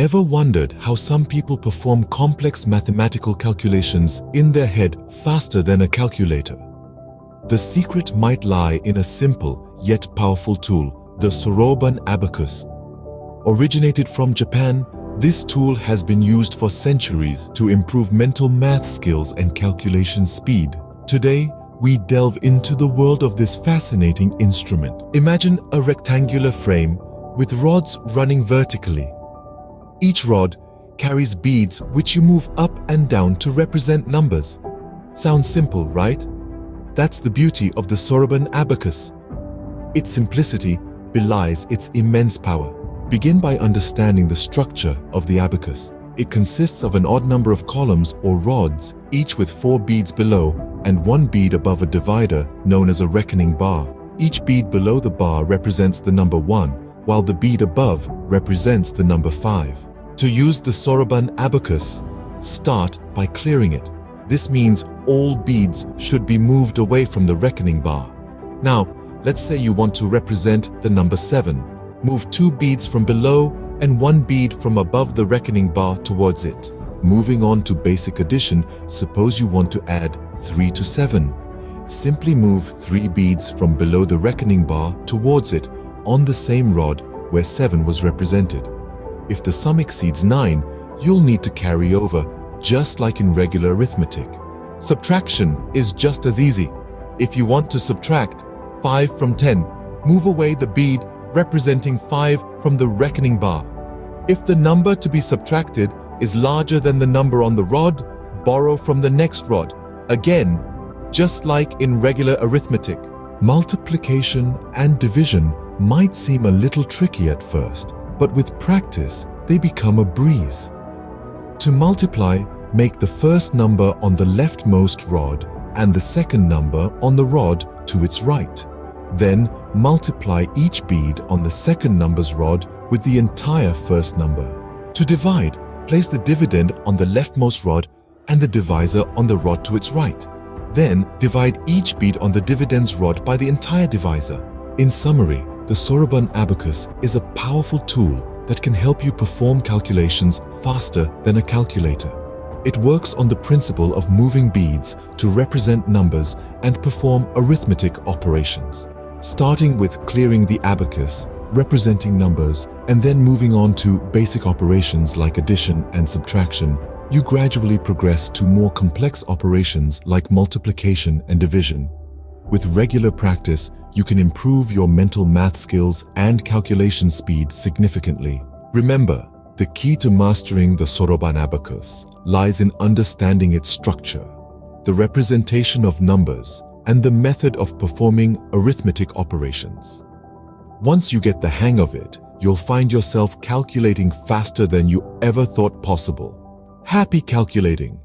Ever wondered how some people perform complex mathematical calculations in their head faster than a calculator? The secret might lie in a simple yet powerful tool, the Soroban Abacus. Originated from Japan, this tool has been used for centuries to improve mental math skills and calculation speed. Today, we delve into the world of this fascinating instrument. Imagine a rectangular frame with rods running vertically. Each rod carries beads which you move up and down to represent numbers. Sounds simple, right? That's the beauty of the Soroban Abacus. Its simplicity belies its immense power. Begin by understanding the structure of the abacus. It consists of an odd number of columns or rods, each with 4 beads below and 1 bead above a divider known as a reckoning bar. Each bead below the bar represents the number 1, while the bead above represents the number 5. To use the Soroban Abacus, start by clearing it. This means all beads should be moved away from the reckoning bar. Now, let's say you want to represent the number 7. Move 2 beads from below and 1 bead from above the reckoning bar towards it. Moving on to basic addition, suppose you want to add 3 to 7. Simply move 3 beads from below the reckoning bar towards it on the same rod where 7 was represented. If the sum exceeds 9, you'll need to carry over, just like in regular arithmetic. Subtraction is just as easy. If you want to subtract 5 from 10, move away the bead representing 5 from the reckoning bar. If the number to be subtracted is larger than the number on the rod, borrow from the next rod. Again, just like in regular arithmetic. Multiplication and division might seem a little tricky at first, but with practice, they become a breeze. To multiply, make the first number on the leftmost rod and the second number on the rod to its right. Then multiply each bead on the second number's rod with the entire first number. To divide, place the dividend on the leftmost rod and the divisor on the rod to its right. Then divide each bead on the dividend's rod by the entire divisor. In summary, the Soroban Abacus is a powerful tool that can help you perform calculations faster than a calculator. It works on the principle of moving beads to represent numbers and perform arithmetic operations. Starting with clearing the abacus, representing numbers, and then moving on to basic operations like addition and subtraction, you gradually progress to more complex operations like multiplication and division. With regular practice, you can improve your mental math skills and calculation speed significantly. Remember, the key to mastering the Soroban Abacus lies in understanding its structure, the representation of numbers, and the method of performing arithmetic operations. Once you get the hang of it, you'll find yourself calculating faster than you ever thought possible. Happy calculating!